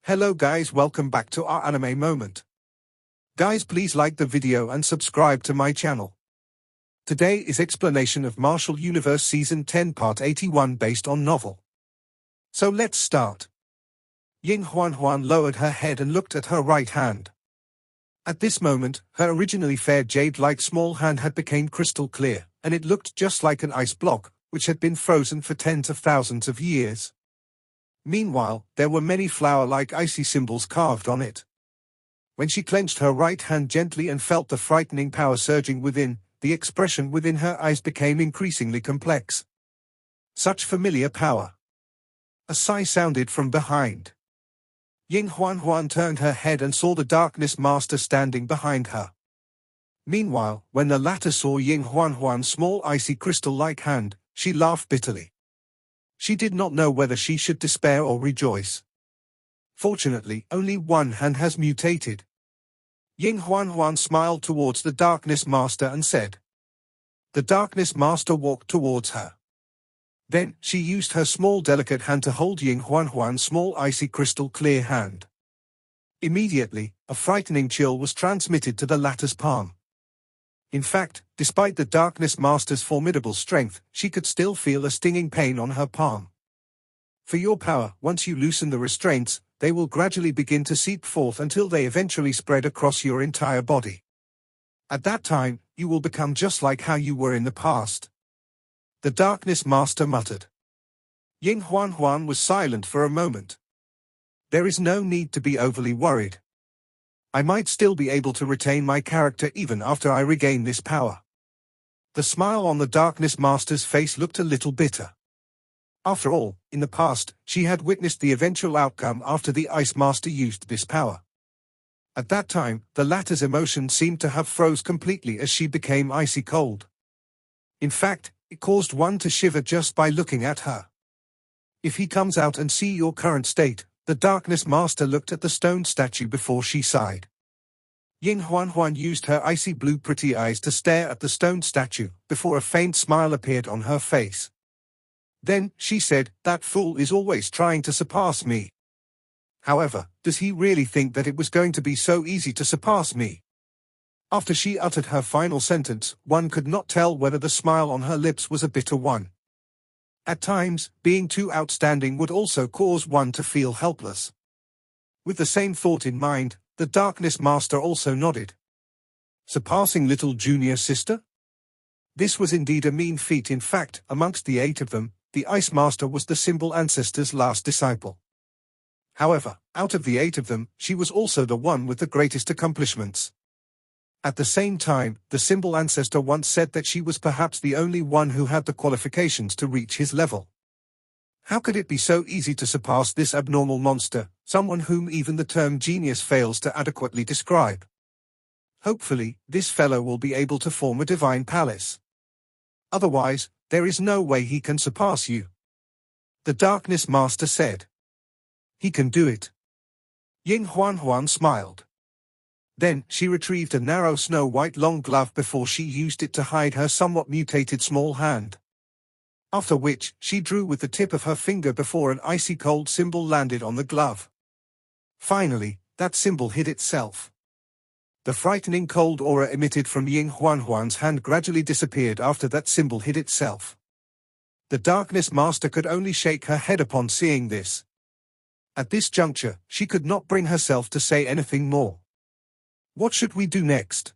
Hello guys, welcome back to our anime moment. Guys, please like the video and subscribe to my channel. Today is explanation of Martial Universe Season 10 Part 81 based on novel. So let's start. Ying Huan Huan lowered her head and looked at her right hand. At this moment, her originally fair jade-like small hand had become crystal clear, and it looked just like an ice block, which had been frozen for tens of thousands of years. Meanwhile, there were many flower-like icy symbols carved on it. When she clenched her right hand gently and felt the frightening power surging within, the expression within her eyes became increasingly complex. Such familiar power. A sigh sounded from behind. Ying Huan Huan turned her head and saw the Darkness Master standing behind her. Meanwhile, when the latter saw Ying Huan Huan's small icy crystal-like hand, she laughed bitterly. She did not know whether she should despair or rejoice. Fortunately, only one hand has mutated. Ying Huan Huan smiled towards the Darkness Master and said. The Darkness Master walked towards her. Then, she used her small delicate hand to hold Ying Huan Huan's small icy crystal clear hand. Immediately, a frightening chill was transmitted to the latter's palm. In fact, despite the Darkness Master's formidable strength, she could still feel a stinging pain on her palm. For your power, once you loosen the restraints, they will gradually begin to seep forth until they eventually spread across your entire body. At that time, you will become just like how you were in the past. The Darkness Master muttered. Ying Huan Huan was silent for a moment. There is no need to be overly worried. I might still be able to retain my character even after I regain this power. The smile on the Darkness Master's face looked a little bitter. After all, in the past, she had witnessed the eventual outcome after the Ice Master used this power. At that time, the latter's emotion seemed to have froze completely as she became icy cold. In fact, it caused one to shiver just by looking at her. If he comes out and see your current state, the Darkness Master looked at the stone statue before she sighed. Ying Huan Huan used her icy blue pretty eyes to stare at the stone statue, before a faint smile appeared on her face. Then, she said, that fool is always trying to surpass me. However, does he really think that it was going to be so easy to surpass me? After she uttered her final sentence, one could not tell whether the smile on her lips was a bitter one. At times, being too outstanding would also cause one to feel helpless. With the same thought in mind, the Darkness Master also nodded. Surpassing little junior sister? This was indeed a mean feat. In fact, amongst the 8 of them, the Ice Master was the Symbol Ancestor's last disciple. However, out of the 8 of them, she was also the one with the greatest accomplishments. At the same time, the Symbol Ancestor once said that she was perhaps the only one who had the qualifications to reach his level. How could it be so easy to surpass this abnormal monster, someone whom even the term genius fails to adequately describe? Hopefully, this fellow will be able to form a divine palace. Otherwise, there is no way he can surpass you. The Darkness Master said. He can do it. Ying Huan Huan smiled. Then, she retrieved a narrow snow-white long glove before she used it to hide her somewhat mutated small hand. After which, she drew with the tip of her finger before an icy cold symbol landed on the glove. Finally, that symbol hid itself. The frightening cold aura emitted from Ying Huan Huan's hand gradually disappeared after that symbol hid itself. The Darkness Master could only shake her head upon seeing this. At this juncture, she could not bring herself to say anything more. What should we do next?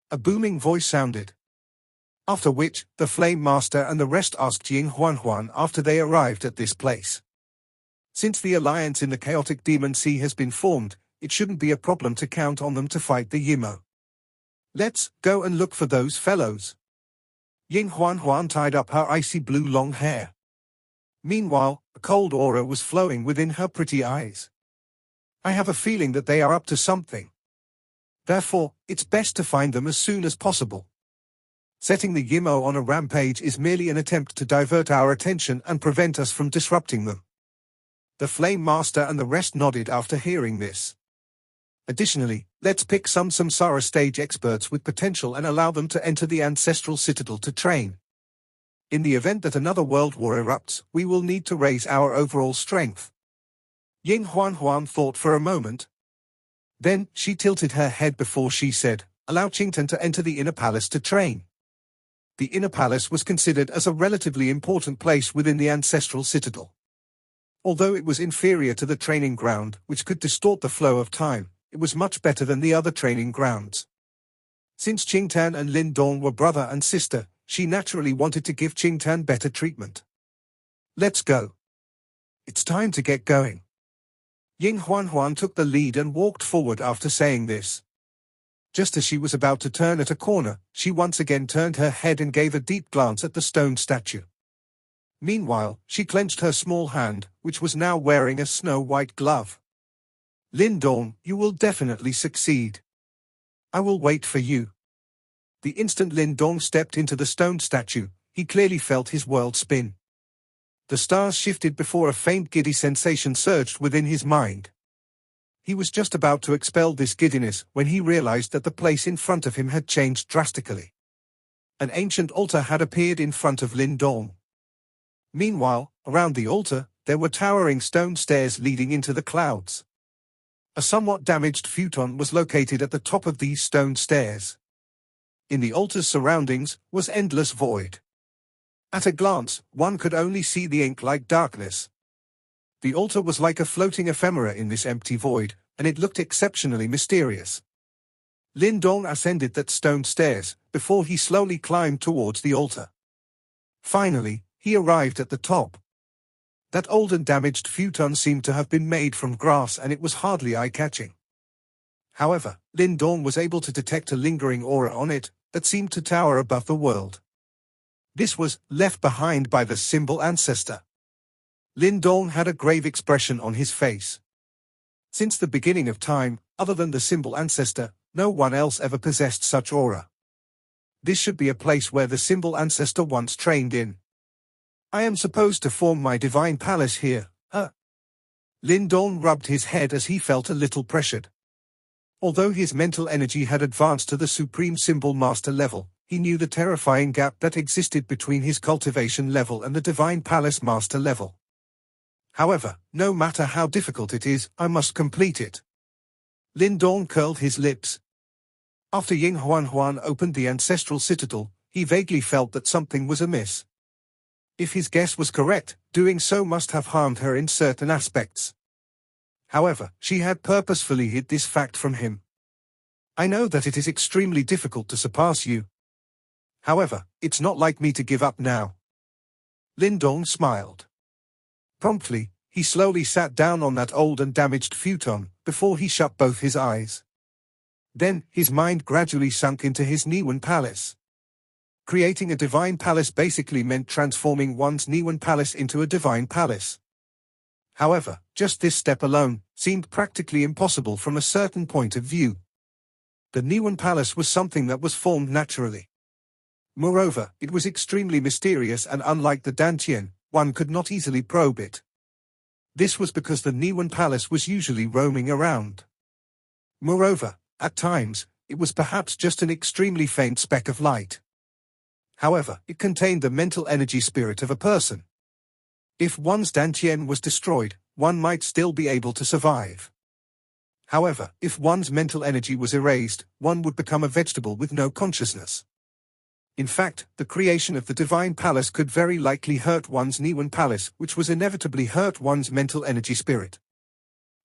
A booming voice sounded. After which, the Flame Master and the rest asked Ying Huan Huan after they arrived at this place. Since the alliance in the chaotic demon sea has been formed, it shouldn't be a problem to count on them to fight the Yimo. Let's go and look for those fellows. Ying Huan Huan tied up her icy blue long hair. Meanwhile, a cold aura was flowing within her pretty eyes. I have a feeling that they are up to something. Therefore, it's best to find them as soon as possible. Setting the Yimo on a rampage is merely an attempt to divert our attention and prevent us from disrupting them. The Flame Master and the rest nodded after hearing this. Additionally, let's pick some Samsara stage experts with potential and allow them to enter the Ancestral Citadel to train. In the event that another world war erupts, we will need to raise our overall strength. Ying Huan Huan thought for a moment. Then, she tilted her head before she said, "Allow Qingtan to enter the inner palace to train." The inner palace was considered as a relatively important place within the ancestral citadel. Although it was inferior to the training ground, which could distort the flow of time, it was much better than the other training grounds. Since Qingtan and Lindong were brother and sister, she naturally wanted to give Qingtan better treatment. "Let's go. It's time to get going." Ying Huan Huan took the lead and walked forward after saying this. Just as she was about to turn at a corner, she once again turned her head and gave a deep glance at the stone statue. Meanwhile, she clenched her small hand, which was now wearing a snow-white glove. "Lindong, you will definitely succeed. I will wait for you." The instant Lindong stepped into the stone statue, he clearly felt his world spin. The stars shifted before a faint giddy sensation surged within his mind. He was just about to expel this giddiness when he realized that the place in front of him had changed drastically. An ancient altar had appeared in front of Lindong. Meanwhile, around the altar, there were towering stone stairs leading into the clouds. A somewhat damaged futon was located at the top of these stone stairs. In the altar's surroundings was endless void. At a glance, one could only see the ink-like darkness. The altar was like a floating ephemera in this empty void, and it looked exceptionally mysterious. Lindong ascended that stone stairs, before he slowly climbed towards the altar. Finally, he arrived at the top. That old and damaged futon seemed to have been made from grass and it was hardly eye-catching. However, Lindong was able to detect a lingering aura on it that seemed to tower above the world. This was left behind by the symbol ancestor. Lindong had a grave expression on his face. Since the beginning of time, other than the symbol ancestor, no one else ever possessed such aura. This should be a place where the symbol ancestor once trained in. "I am supposed to form my divine palace here, huh?" Lindong rubbed his head as he felt a little pressured. Although his mental energy had advanced to the supreme symbol master level, he knew the terrifying gap that existed between his cultivation level and the divine palace master level. However, no matter how difficult it is, I must complete it. Lindong curled his lips. After Ying Huan Huan opened the ancestral citadel, he vaguely felt that something was amiss. If his guess was correct, doing so must have harmed her in certain aspects. However, she had purposefully hid this fact from him. "I know that it is extremely difficult to surpass you. However, it's not like me to give up now." Lindong smiled. Promptly, he slowly sat down on that old and damaged futon, before he shut both his eyes. Then, his mind gradually sunk into his Niwen palace. Creating a divine palace basically meant transforming one's Niwen palace into a divine palace. However, just this step alone seemed practically impossible from a certain point of view. The Niwen palace was something that was formed naturally. Moreover, it was extremely mysterious and unlike the Dantian, one could not easily probe it. This was because the Niwen palace was usually roaming around. Moreover, at times, it was perhaps just an extremely faint speck of light. However, it contained the mental energy spirit of a person. If one's Dantian was destroyed, one might still be able to survive. However, if one's mental energy was erased, one would become a vegetable with no consciousness. In fact, the creation of the divine palace could very likely hurt one's Niwen palace, which was inevitably hurt one's mental energy spirit.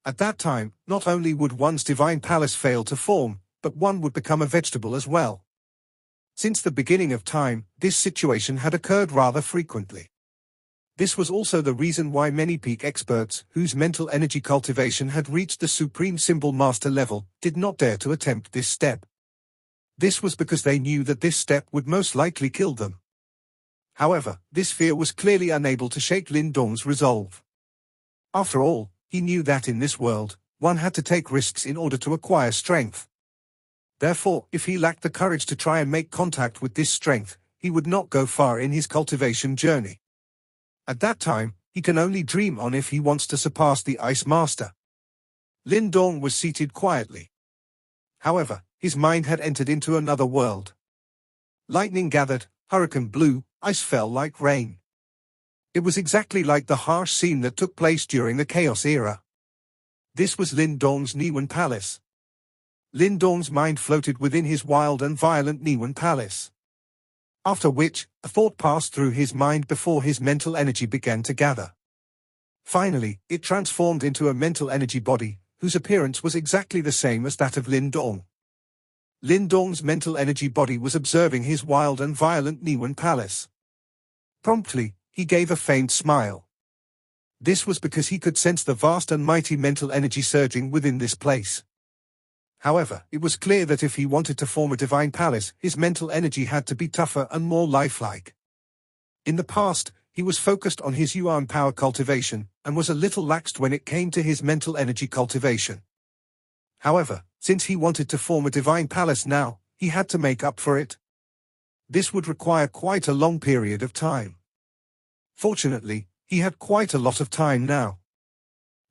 At that time, not only would one's divine palace fail to form, but one would become a vegetable as well. Since the beginning of time, this situation had occurred rather frequently. This was also the reason why many peak experts, whose mental energy cultivation had reached the supreme symbol master level, did not dare to attempt this step. This was because they knew that this step would most likely kill them. However, this fear was clearly unable to shake Lindong's resolve. After all, he knew that in this world, one had to take risks in order to acquire strength. Therefore, if he lacked the courage to try and make contact with this strength, he would not go far in his cultivation journey. At that time, he can only dream on if he wants to surpass the Ice Master. Lindong was seated quietly. However, his mind had entered into another world. Lightning gathered, hurricane blew, ice fell like rain. It was exactly like the harsh scene that took place during the Chaos era. This was Lindong's Niwen Palace. Lindong's mind floated within his wild and violent Niwen Palace. After which, a thought passed through his mind before his mental energy began to gather. Finally, it transformed into a mental energy body, whose appearance was exactly the same as that of Lindong. Lindong's mental energy body was observing his wild and violent Niwen Palace. Promptly, he gave a faint smile. This was because he could sense the vast and mighty mental energy surging within this place. However, it was clear that if he wanted to form a divine palace, his mental energy had to be tougher and more lifelike. In the past, he was focused on his Yuan power cultivation, and was a little laxed when it came to his mental energy cultivation. However, since he wanted to form a divine palace now, he had to make up for it. This would require quite a long period of time. Fortunately, he had quite a lot of time now.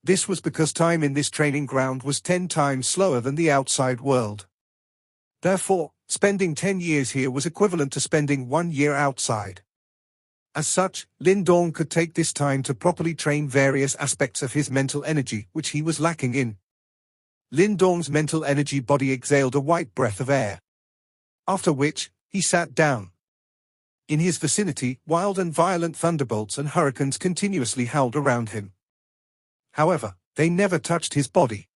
This was because time in this training ground was 10 times slower than the outside world. Therefore, spending 10 years here was equivalent to spending 1 year outside. As such, Lindong could take this time to properly train various aspects of his mental energy, which he was lacking in. Lindong's mental energy body exhaled a white breath of air. After which, he sat down. In his vicinity, wild and violent thunderbolts and hurricanes continuously howled around him. However, they never touched his body.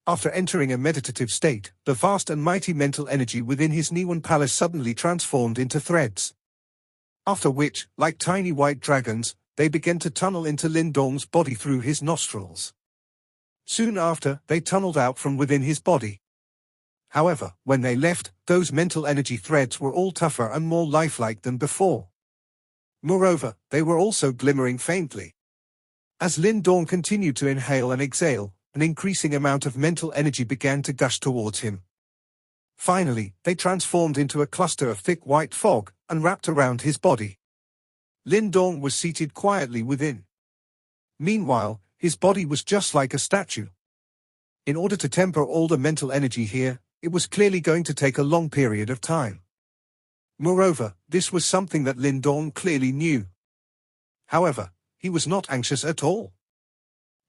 After entering a meditative state, the vast and mighty mental energy within his Niwen Palace suddenly transformed into threads. After which, like tiny white dragons, they began to tunnel into Lindong's body through his nostrils. Soon after, they tunneled out from within his body. However, when they left, those mental energy threads were all tougher and more lifelike than before. Moreover, they were also glimmering faintly. As Lindong continued to inhale and exhale, an increasing amount of mental energy began to gush towards him. Finally, they transformed into a cluster of thick white fog, and wrapped around his body. Lindong was seated quietly within. Meanwhile, his body was just like a statue. In order to temper all the mental energy here, it was clearly going to take a long period of time. Moreover, this was something that Lindong clearly knew. However, he was not anxious at all.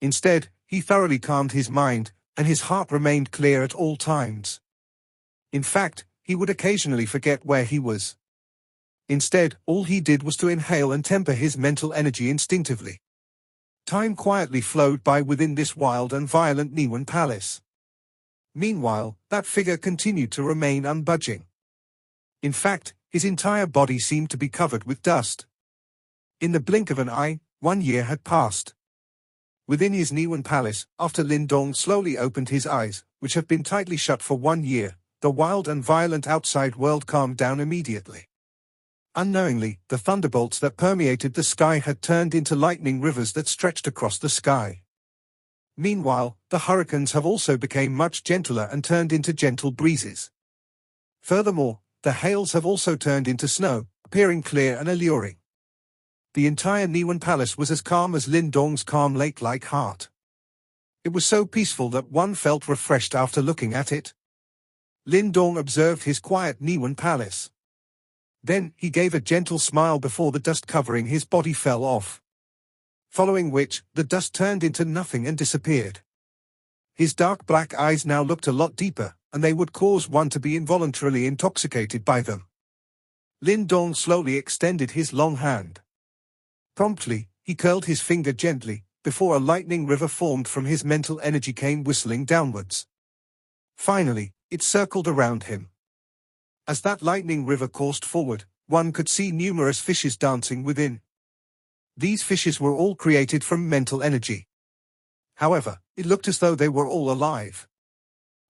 Instead, he thoroughly calmed his mind, and his heart remained clear at all times. In fact, he would occasionally forget where he was. Instead, all he did was to inhale and temper his mental energy instinctively. Time quietly flowed by within this wild and violent Niwen Palace. Meanwhile, that figure continued to remain unbudging. In fact, his entire body seemed to be covered with dust. In the blink of an eye, 1 year had passed. Within his Niwen Palace, after Lindong slowly opened his eyes, which have been tightly shut for 1 year, the wild and violent outside world calmed down immediately. Unknowingly, the thunderbolts that permeated the sky had turned into lightning rivers that stretched across the sky. Meanwhile, the hurricanes have also become much gentler and turned into gentle breezes. Furthermore, the hails have also turned into snow, appearing clear and alluring. The entire Niwen Palace was as calm as Lindong's calm lake-like heart. It was so peaceful that one felt refreshed after looking at it. Lindong observed his quiet Niwen Palace. Then, he gave a gentle smile before the dust covering his body fell off. Following which, the dust turned into nothing and disappeared. His dark black eyes now looked a lot deeper, and they would cause one to be involuntarily intoxicated by them. Lindong slowly extended his long hand. Promptly, he curled his finger gently, before a lightning river formed from his mental energy came whistling downwards. Finally, it circled around him. As that lightning river coursed forward, one could see numerous fishes dancing within. These fishes were all created from mental energy. However, it looked as though they were all alive.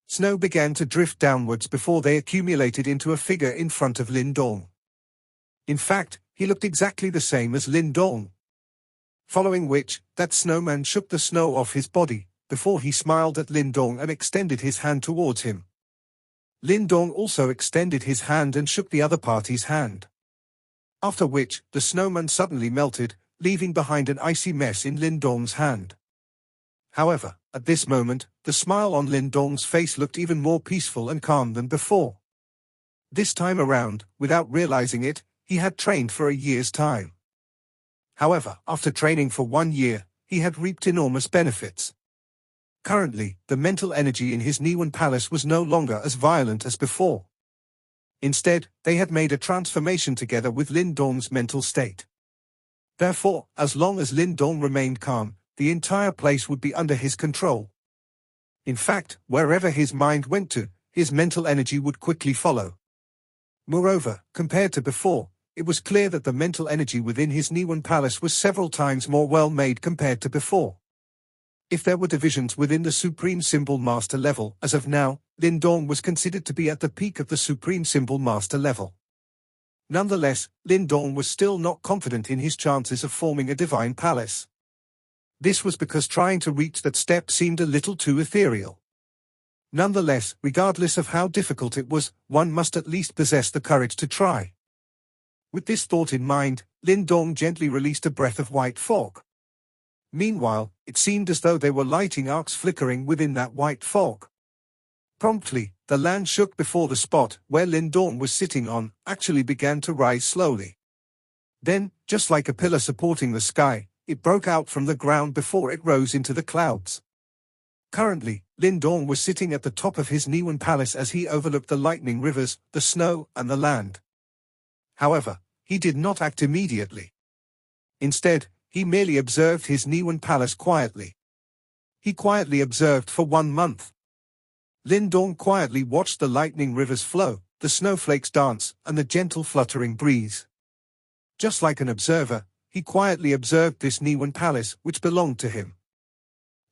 Snow began to drift downwards before they accumulated into a figure in front of Lindong. In fact, he looked exactly the same as Lindong. Following which, that snowman shook the snow off his body, before he smiled at Lindong and extended his hand towards him. Lindong also extended his hand and shook the other party's hand. After which, the snowman suddenly melted, leaving behind an icy mess in Lindong's hand. However, at this moment, the smile on Lindong's face looked even more peaceful and calm than before. This time around, without realizing it, he had trained for a year's time. However, after training for 1 year, he had reaped enormous benefits. Currently, the mental energy in his Niwan palace was no longer as violent as before. Instead, they had made a transformation together with Lindong's mental state. Therefore, as long as Lindong remained calm, the entire place would be under his control. In fact, wherever his mind went to, his mental energy would quickly follow. Moreover, compared to before, it was clear that the mental energy within his Niwan palace was several times more well-made compared to before. If there were divisions within the Supreme Symbol Master level, as of now, Lindong was considered to be at the peak of the Supreme Symbol Master level. Nonetheless, Lindong was still not confident in his chances of forming a divine palace. This was because trying to reach that step seemed a little too ethereal. Nonetheless, regardless of how difficult it was, one must at least possess the courage to try. With this thought in mind, Lindong gently released a breath of white fog. Meanwhile, it seemed as though there were lighting arcs flickering within that white fog. Promptly, the land shook before the spot where Lindong was sitting on actually began to rise slowly. Then, just like a pillar supporting the sky, it broke out from the ground before it rose into the clouds. Currently, Lindong was sitting at the top of his Niwan palace as he overlooked the lightning rivers, the snow, and the land. However, he did not act immediately. Instead, he merely observed his Niwan palace quietly. He quietly observed for 1 month. Lindong quietly watched the lightning rivers flow, the snowflakes dance, and the gentle fluttering breeze. Just like an observer, he quietly observed this Niwan palace which belonged to him.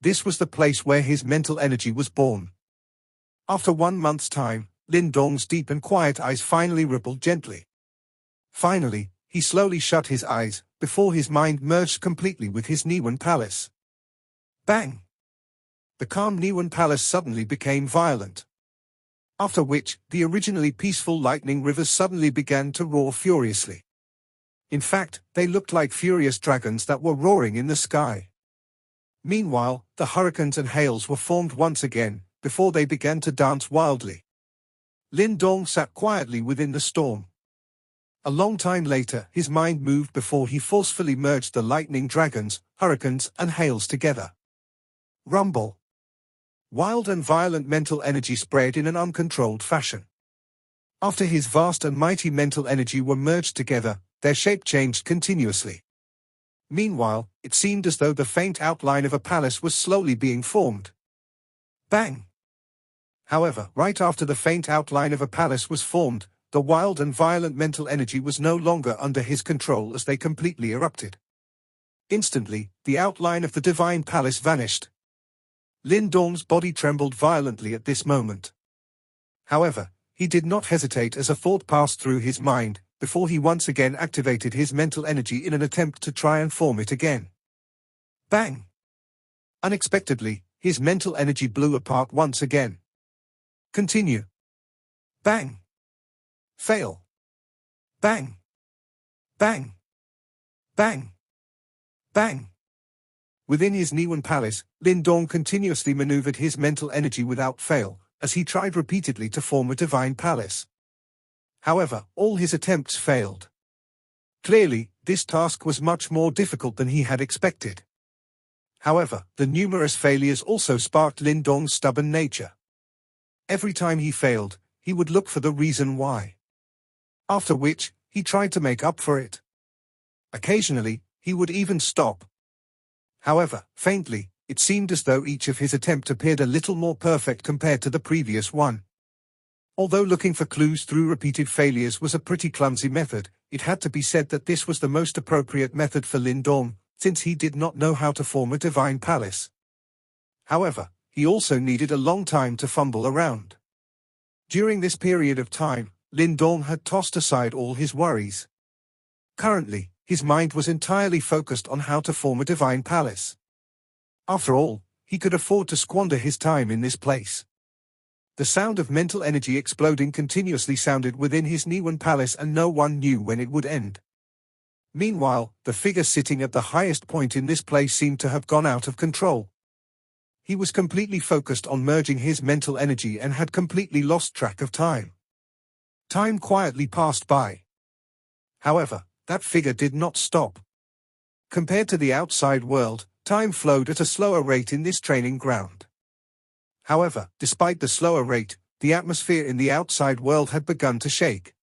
This was the place where his mental energy was born. After 1 month's time, Lindong's deep and quiet eyes finally rippled gently. Finally, he slowly shut his eyes, before his mind merged completely with his Niwan palace. Bang! The calm Niwan palace suddenly became violent. After which, the originally peaceful lightning rivers suddenly began to roar furiously. In fact, they looked like furious dragons that were roaring in the sky. Meanwhile, the hurricanes and hails were formed once again, before they began to dance wildly. Lindong sat quietly within the storm. A long time later, his mind moved before he forcefully merged the lightning dragons, hurricanes, and hails together. Rumble. Wild and violent mental energy spread in an uncontrolled fashion. After his vast and mighty mental energy were merged together, their shape changed continuously. Meanwhile, it seemed as though the faint outline of a palace was slowly being formed. Bang! However, right after the faint outline of a palace was formed, the wild and violent mental energy was no longer under his control as they completely erupted. Instantly, the outline of the divine palace vanished. Lindong's body trembled violently at this moment. However, he did not hesitate as a thought passed through his mind, before he once again activated his mental energy in an attempt to try and form it again. Bang! Unexpectedly, his mental energy blew apart once again. Continue. Bang! Fail. Bang! Bang! Bang! Bang! Within his Niwan palace, Lindong continuously maneuvered his mental energy without fail, as he tried repeatedly to form a divine palace. However, all his attempts failed. Clearly, this task was much more difficult than he had expected. However, the numerous failures also sparked Lindong's stubborn nature. Every time he failed, he would look for the reason why. After which, he tried to make up for it. Occasionally, he would even stop. However, faintly, it seemed as though each of his attempts appeared a little more perfect compared to the previous one. Although looking for clues through repeated failures was a pretty clumsy method, it had to be said that this was the most appropriate method for Lindong, since he did not know how to form a divine palace. However, he also needed a long time to fumble around. During this period of time, Lindong had tossed aside all his worries. Currently, his mind was entirely focused on how to form a divine palace. After all, he could afford to squander his time in this place. The sound of mental energy exploding continuously sounded within his Niwan palace and no one knew when it would end. Meanwhile, the figure sitting at the highest point in this place seemed to have gone out of control. He was completely focused on merging his mental energy and had completely lost track of time. Time quietly passed by. However, that figure did not stop. Compared to the outside world, time flowed at a slower rate in this training ground. However, despite the slower rate, the atmosphere in the outside world had begun to shake.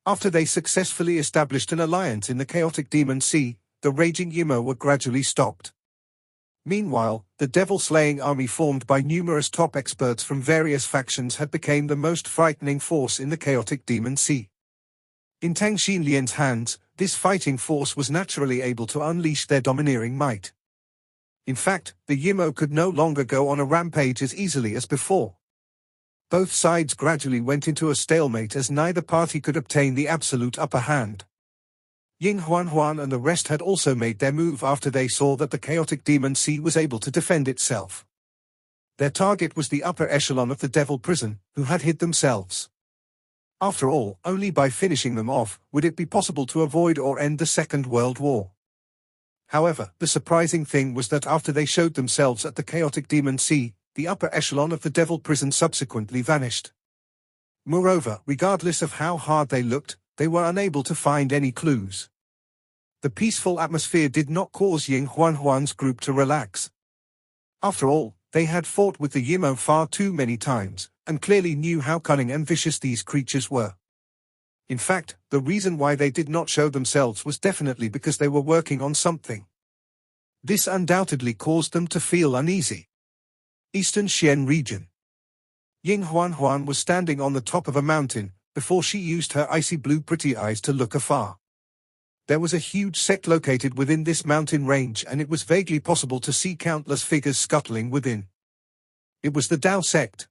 After they successfully established an alliance in the chaotic Demon Sea, the raging Yimo were gradually stopped. Meanwhile, the devil-slaying army formed by numerous top experts from various factions had become the most frightening force in the chaotic Demon Sea. In Tang Xinlian's hands, this fighting force was naturally able to unleash their domineering might. In fact, the Yimo could no longer go on a rampage as easily as before. Both sides gradually went into a stalemate as neither party could obtain the absolute upper hand. Ying Huan Huan and the rest had also made their move after they saw that the chaotic Demon Sea was able to defend itself. Their target was the upper echelon of the Devil Prison, who had hid themselves. After all, only by finishing them off would it be possible to avoid or end the Second World War. However, the surprising thing was that after they showed themselves at the chaotic Demon Sea, the upper echelon of the Devil Prison subsequently vanished. Moreover, regardless of how hard they looked, they were unable to find any clues. The peaceful atmosphere did not cause Ying Huan Huan's group to relax. After all, they had fought with the Yimo far too many times, and clearly knew how cunning and vicious these creatures were. In fact, the reason why they did not show themselves was definitely because they were working on something. This undoubtedly caused them to feel uneasy. Eastern Xian region. Ying Huan Huan was standing on the top of a mountain, before she used her icy blue pretty eyes to look afar. There was a huge sect located within this mountain range, and it was vaguely possible to see countless figures scuttling within. It was the Dao sect.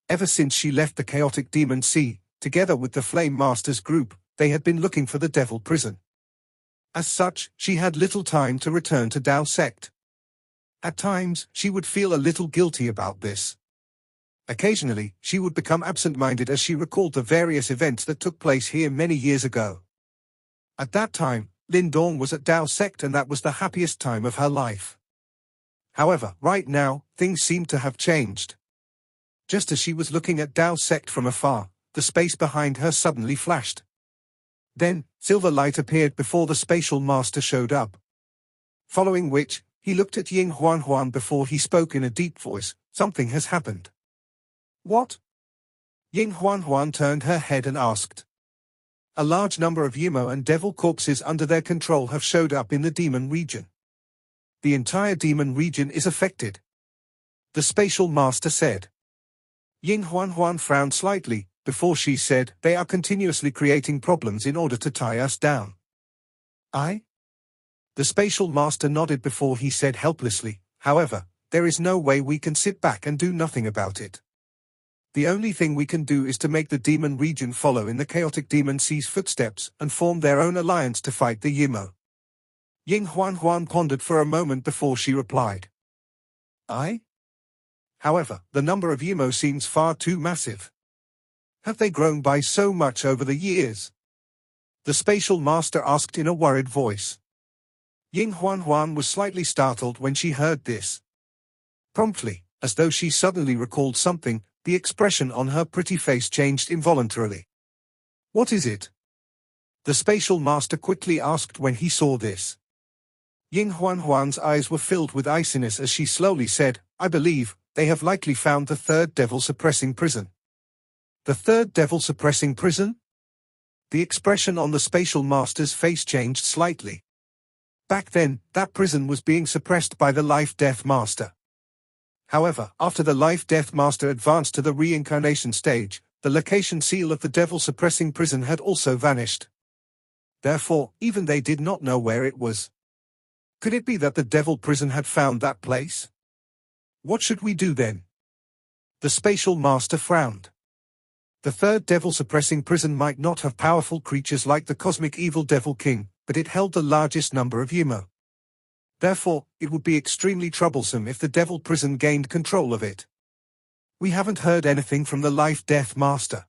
Ever since she left the chaotic Demon Sea, together with the Flame Masters group, they had been looking for the Devil Prison. As such, she had little time to return to Dao sect. At times, she would feel a little guilty about this. Occasionally, she would become absent-minded as she recalled the various events that took place here many years ago. At that time, Lindong was at Dao sect, and that was the happiest time of her life. However, right now, things seemed to have changed. Just as she was looking at Dao sect from afar, the space behind her suddenly flashed. Then, silver light appeared before the spatial master showed up. Following which, he looked at Ying Huan Huan before he spoke in a deep voice. Something has happened. What? Ying Huan Huan turned her head and asked. A large number of Yimo and devil corpses under their control have showed up in the demon region. The entire demon region is affected, the spatial master said. Ying Huan Huan frowned slightly, before she said, they are continuously creating problems in order to tie us down. I? The spatial master nodded before he said helplessly, however, there is no way we can sit back and do nothing about it. The only thing we can do is to make the demon region follow in the chaotic Demon Sea's footsteps and form their own alliance to fight the Yimo. Ying Huan Huan pondered for a moment before she replied. I? However, the number of Yimo seems far too massive. Have they grown by so much over the years? The spatial master asked in a worried voice. Ying Huan Huan was slightly startled when she heard this. Promptly, as though she suddenly recalled something, the expression on her pretty face changed involuntarily. What is it? The spatial master quickly asked when he saw this. Ying Huan Huan's eyes were filled with iciness as she slowly said, I believe, they have likely found the third devil-suppressing prison. The third devil-suppressing prison? The expression on the spatial master's face changed slightly. Back then, that prison was being suppressed by the Life-Death Master. However, after the Life-Death Master advanced to the reincarnation stage, the location seal of the devil-suppressing prison had also vanished. Therefore, even they did not know where it was. Could it be that the devil prison had found that place? What should we do then? The spatial master frowned. The third devil-suppressing prison might not have powerful creatures like the cosmic evil Devil King, but it held the largest number of Yimo. Therefore, it would be extremely troublesome if the devil prison gained control of it. We haven't heard anything from the Life-Death Master.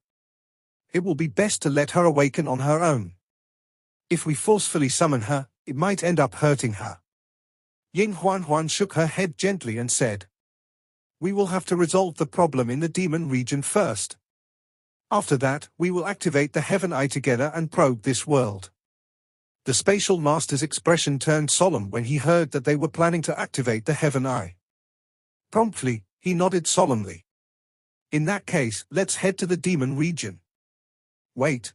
It will be best to let her awaken on her own. If we forcefully summon her, it might end up hurting her. Ying Huan Huan shook her head gently and said, we will have to resolve the problem in the demon region first. After that, we will activate the Heaven Eye together and probe this world. The spatial master's expression turned solemn when he heard that they were planning to activate the Heaven Eye. Promptly, He nodded solemnly. In that case, let's head to the demon region. Wait.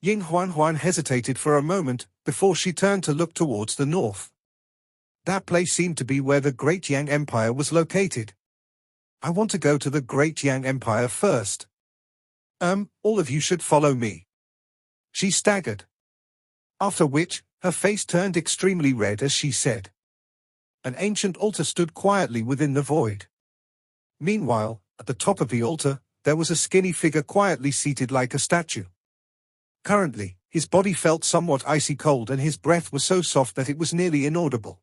Ying Huan Huan hesitated for a moment, before she turned to look towards the north. That place seemed to be where the Great Yang Empire was located. I want to go to the Great Yang Empire first. All of you should follow me. She staggered. After which, her face turned extremely red as she said. An ancient altar stood quietly within the void. Meanwhile, at the top of the altar, there was a skinny figure quietly seated like a statue. Currently, his body felt somewhat icy cold and his breath was so soft that it was nearly inaudible.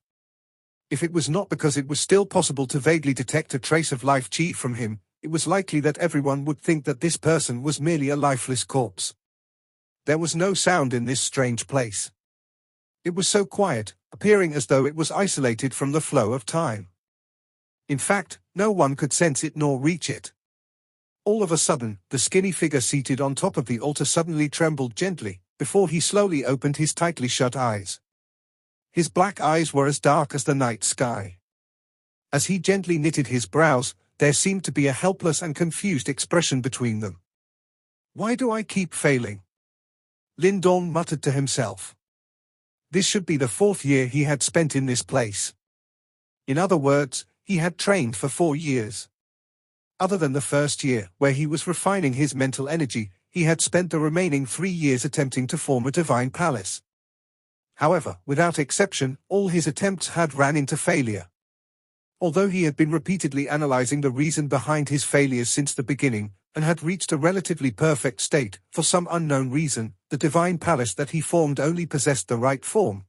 If it was not because it was still possible to vaguely detect a trace of life chi from him, it was likely that everyone would think that this person was merely a lifeless corpse. There was no sound in this strange place. It was so quiet, appearing as though it was isolated from the flow of time. In fact, no one could sense it nor reach it. All of a sudden, the skinny figure seated on top of the altar suddenly trembled gently, before he slowly opened his tightly shut eyes. His black eyes were as dark as the night sky. As he gently knitted his brows, there seemed to be a helpless and confused expression between them. Why do I keep failing? Lindong muttered to himself. This should be the 4th year he had spent in this place. In other words, he had trained for 4 years. Other than the first year, where he was refining his mental energy, he had spent the remaining 3 years attempting to form a divine palace. However, without exception, all his attempts had ran into failure. Although he had been repeatedly analyzing the reason behind his failures since the beginning, and had reached a relatively perfect state, for some unknown reason, the divine palace that he formed only possessed the right form.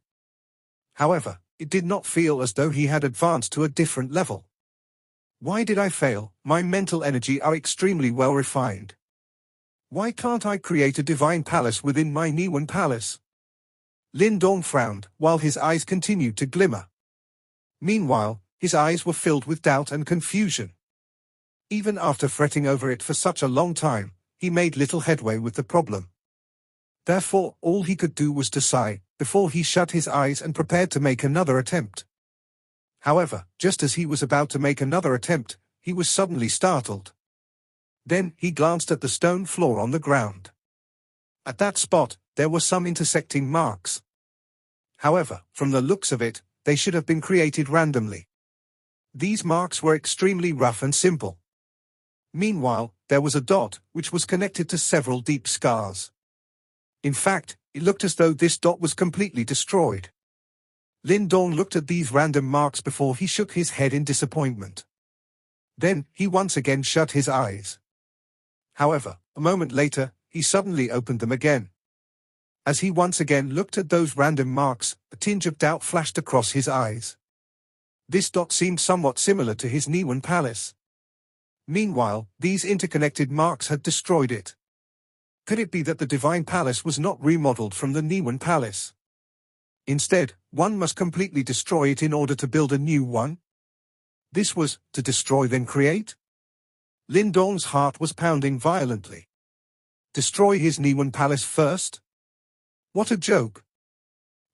However, it did not feel as though he had advanced to a different level. Why did I fail? My mental energy are extremely well refined. Why can't I create a divine palace within my Niwen palace? Lindong frowned, while his eyes continued to glimmer. Meanwhile, his eyes were filled with doubt and confusion. Even after fretting over it for such a long time, he made little headway with the problem. Therefore, all he could do was to sigh, before he shut his eyes and prepared to make another attempt. However, just as he was about to make another attempt, he was suddenly startled. Then, he glanced at the stone floor on the ground. At that spot, there were some intersecting marks. However, from the looks of it, they should have been created randomly. These marks were extremely rough and simple. Meanwhile, there was a dot, which was connected to several deep scars. In fact, it looked as though this dot was completely destroyed. Lindong looked at these random marks before he shook his head in disappointment. Then, he once again shut his eyes. However, a moment later, he suddenly opened them again. As he once again looked at those random marks, a tinge of doubt flashed across his eyes. This dot seemed somewhat similar to his Niwen palace. Meanwhile, these interconnected marks had destroyed it. Could it be that the divine palace was not remodeled from the Niwen palace? Instead, one must completely destroy it in order to build a new one? This was, to destroy then create? Lindong's heart was pounding violently. Destroy his Niwen palace first? What a joke!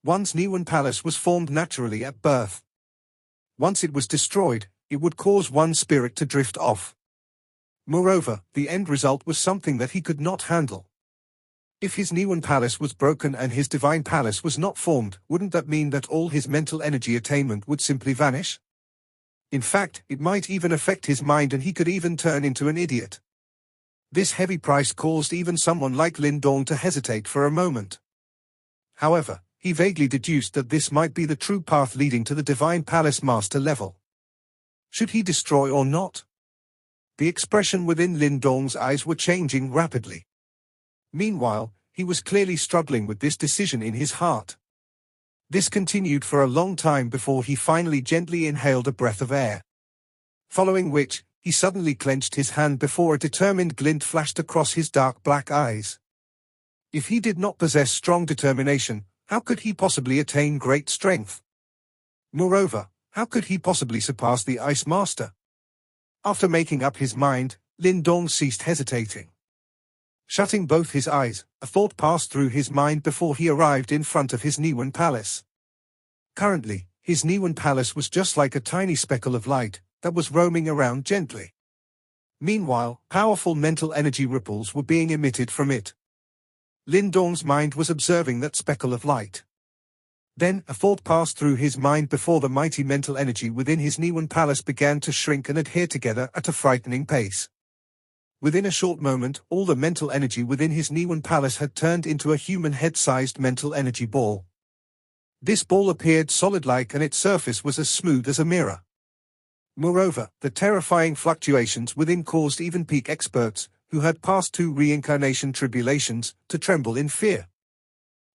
One's Niwen palace was formed naturally at birth. Once it was destroyed, it would cause one's spirit to drift off. Moreover, the end result was something that he could not handle. If his Niwen palace was broken and his divine palace was not formed, wouldn't that mean that all his mental energy attainment would simply vanish? In fact, it might even affect his mind and he could even turn into an idiot. This heavy price caused even someone like Lindong to hesitate for a moment. However, he vaguely deduced that this might be the true path leading to the divine palace master level. Should he destroy or not? The expression within Lindong's eyes were changing rapidly. Meanwhile, he was clearly struggling with this decision in his heart. This continued for a long time before he finally gently inhaled a breath of air. Following which, he suddenly clenched his hand before a determined glint flashed across his dark black eyes. If he did not possess strong determination, how could he possibly attain great strength? Moreover, how could he possibly surpass the Ice Master? After making up his mind, Lindong ceased hesitating. Shutting both his eyes, a thought passed through his mind before he arrived in front of his Niwen palace. Currently, his Niwen palace was just like a tiny speckle of light, that was roaming around gently. Meanwhile, powerful mental energy ripples were being emitted from it. Lindong's mind was observing that speckle of light. Then, a thought passed through his mind before the mighty mental energy within his Niwen palace began to shrink and adhere together at a frightening pace. Within a short moment, all the mental energy within his Niwen palace had turned into a human head-sized mental energy ball. This ball appeared solid-like and its surface was as smooth as a mirror. Moreover, the terrifying fluctuations within caused even peak experts, who had passed 2 reincarnation tribulations, to tremble in fear.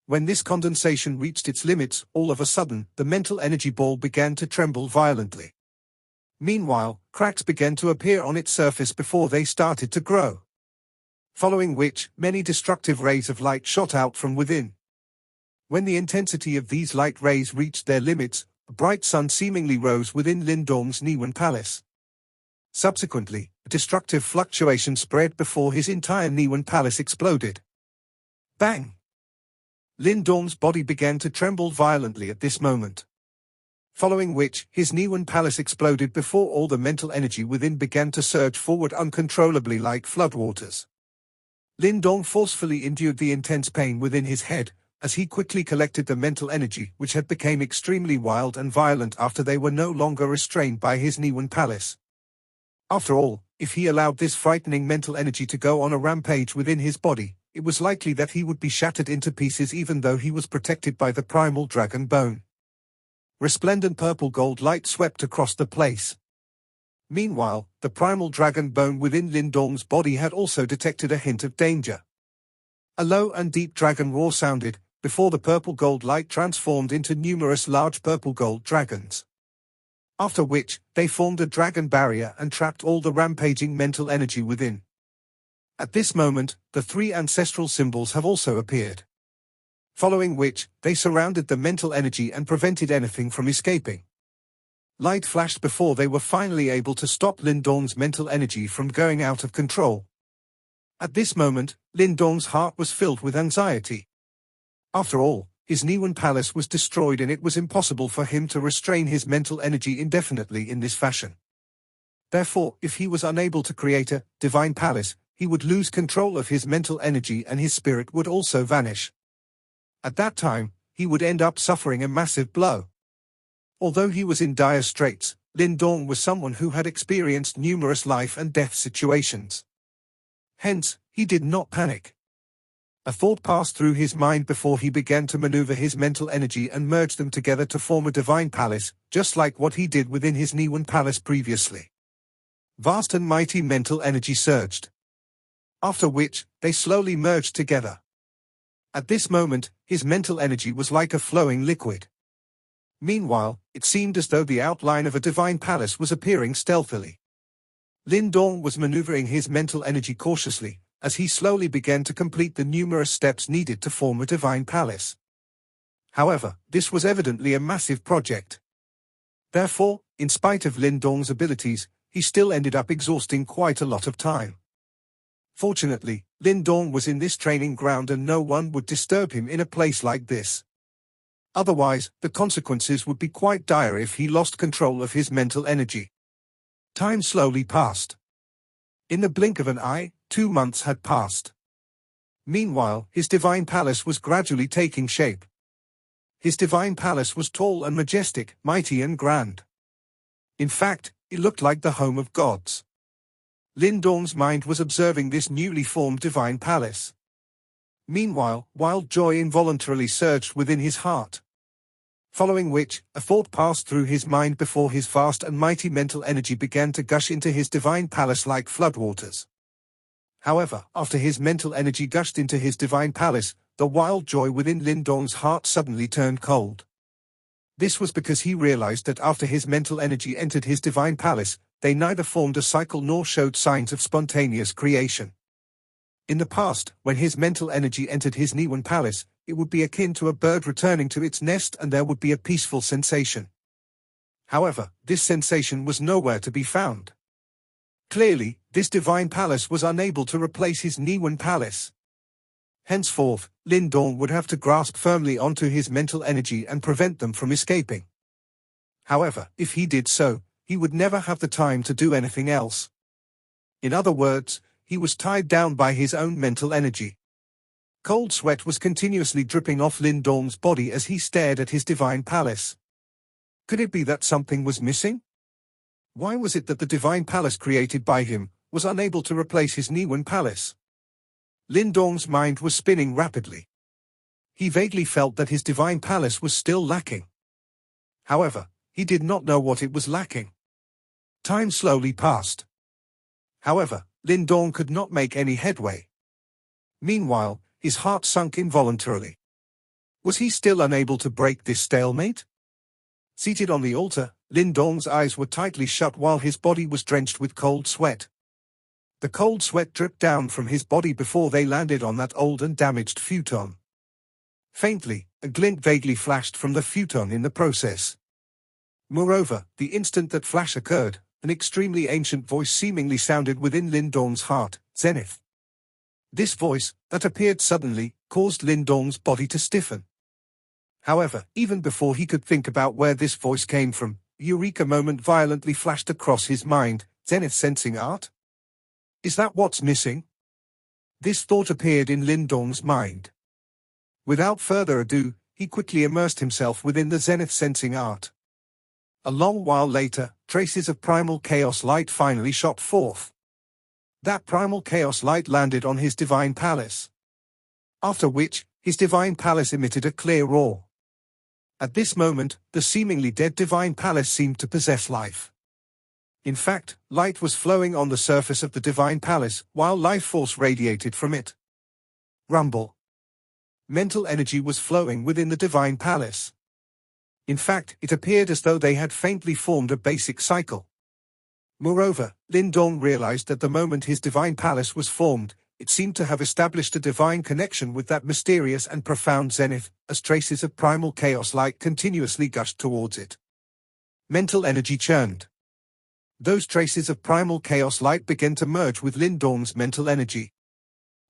When this condensation reached its limits, all of a sudden, the mental energy ball began to tremble violently. Meanwhile, cracks began to appear on its surface before they started to grow. Following which, many destructive rays of light shot out from within. When the intensity of these light rays reached their limits, a bright sun seemingly rose within Lindong's Niwen palace. Subsequently, a destructive fluctuation spread before his entire Niwen palace exploded. Bang! Lindong's body began to tremble violently at this moment. Following which, his Niwen palace exploded before all the mental energy within began to surge forward uncontrollably like floodwaters. Lindong forcefully endured the intense pain within his head, as he quickly collected the mental energy which had become extremely wild and violent after they were no longer restrained by his Niwen palace. After all, if he allowed this frightening mental energy to go on a rampage within his body, it was likely that he would be shattered into pieces even though he was protected by the primal dragon bone. Resplendent purple gold light swept across the place. Meanwhile, the primal dragon bone within Lindong's body had also detected a hint of danger. A low and deep dragon roar sounded, before the purple gold light transformed into numerous large purple gold dragons. After which, they formed a dragon barrier and trapped all the rampaging mental energy within. At this moment, the 3 ancestral symbols have also appeared. Following which, they surrounded the mental energy and prevented anything from escaping. Light flashed before they were finally able to stop Lindong's mental energy from going out of control. At this moment, Lindong's heart was filled with anxiety. After all, his Niwen palace was destroyed and it was impossible for him to restrain his mental energy indefinitely in this fashion. Therefore, if he was unable to create a divine palace, he would lose control of his mental energy and his spirit would also vanish. At that time, he would end up suffering a massive blow. Although he was in dire straits, Lindong was someone who had experienced numerous life and death situations. Hence, he did not panic. A thought passed through his mind before he began to maneuver his mental energy and merge them together to form a divine palace, just like what he did within his Niwen palace previously. Vast and mighty mental energy surged. After which, they slowly merged together. At this moment, his mental energy was like a flowing liquid. Meanwhile, it seemed as though the outline of a divine palace was appearing stealthily. Lindong was maneuvering his mental energy cautiously, as he slowly began to complete the numerous steps needed to form a divine palace. However, this was evidently a massive project. Therefore, in spite of Lindong's abilities, he still ended up exhausting quite a lot of time. Fortunately, Lindong was in this training ground and no one would disturb him in a place like this. Otherwise, the consequences would be quite dire if he lost control of his mental energy. Time slowly passed. In the blink of an eye, 2 months had passed. Meanwhile, his divine palace was gradually taking shape. His divine palace was tall and majestic, mighty and grand. In fact, it looked like the home of gods. Lindong's mind was observing this newly formed divine palace. Meanwhile, wild joy involuntarily surged within his heart. Following which, a thought passed through his mind before his vast and mighty mental energy began to gush into his divine palace like floodwaters. However, after his mental energy gushed into his divine palace, the wild joy within Lindong's heart suddenly turned cold. This was because he realized that after his mental energy entered his divine palace, they neither formed a cycle nor showed signs of spontaneous creation. In the past, when his mental energy entered his Niwen palace, it would be akin to a bird returning to its nest and there would be a peaceful sensation. However, this sensation was nowhere to be found. Clearly, this divine palace was unable to replace his Niwen palace. Henceforth, Lindong would have to grasp firmly onto his mental energy and prevent them from escaping. However, if he did so, he would never have the time to do anything else. In other words, he was tied down by his own mental energy. Cold sweat was continuously dripping off Lindong's body as he stared at his divine palace. Could it be that something was missing? Why was it that the divine palace created by him was unable to replace his Niwen palace? Lindong's mind was spinning rapidly. He vaguely felt that his divine palace was still lacking. However, he did not know what it was lacking. Time slowly passed. However, Lindong could not make any headway. Meanwhile, his heart sunk involuntarily. Was he still unable to break this stalemate? Seated on the altar, Lindong's eyes were tightly shut while his body was drenched with cold sweat. The cold sweat dripped down from his body before they landed on that old and damaged futon. Faintly, a glint vaguely flashed from the futon in the process. Moreover, the instant that flash occurred, an extremely ancient voice seemingly sounded within Lindong's heart, Zenith. This voice, that appeared suddenly, caused Lindong's body to stiffen. However, even before he could think about where this voice came from, a eureka moment violently flashed across his mind, Zenith sensing art? Is that what's missing? This thought appeared in Lindong's mind. Without further ado, he quickly immersed himself within the Zenith sensing art. A long while later, traces of primal chaos light finally shot forth. That primal chaos light landed on his divine palace. After which, his divine palace emitted a clear roar. At this moment, the seemingly dead divine palace seemed to possess life. In fact, light was flowing on the surface of the divine palace, while life force radiated from it. Rumble. Mental energy was flowing within the divine palace. In fact, it appeared as though they had faintly formed a basic cycle. Moreover, Lindong realized that the moment his divine palace was formed, it seemed to have established a divine connection with that mysterious and profound Zenith, as traces of primal chaos light continuously gushed towards it. Mental energy churned. Those traces of primal chaos light began to merge with Lindong's mental energy.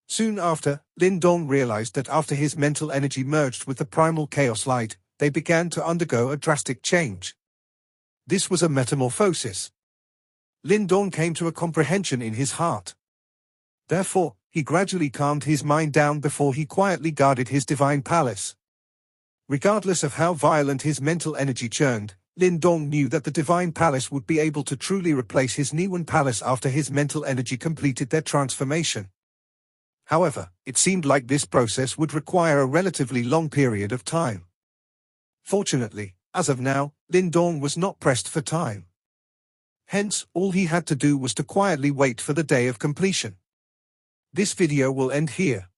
Soon after, Lindong realized that after his mental energy merged with the primal chaos light, they began to undergo a drastic change. This was a metamorphosis. Lindong came to a comprehension in his heart. Therefore, he gradually calmed his mind down before he quietly guarded his divine palace. Regardless of how violent his mental energy churned, Lindong knew that the divine palace would be able to truly replace his Niwen palace after his mental energy completed their transformation. However, it seemed like this process would require a relatively long period of time. Fortunately, as of now, Lindong was not pressed for time. Hence, all he had to do was to quietly wait for the day of completion. This video will end here.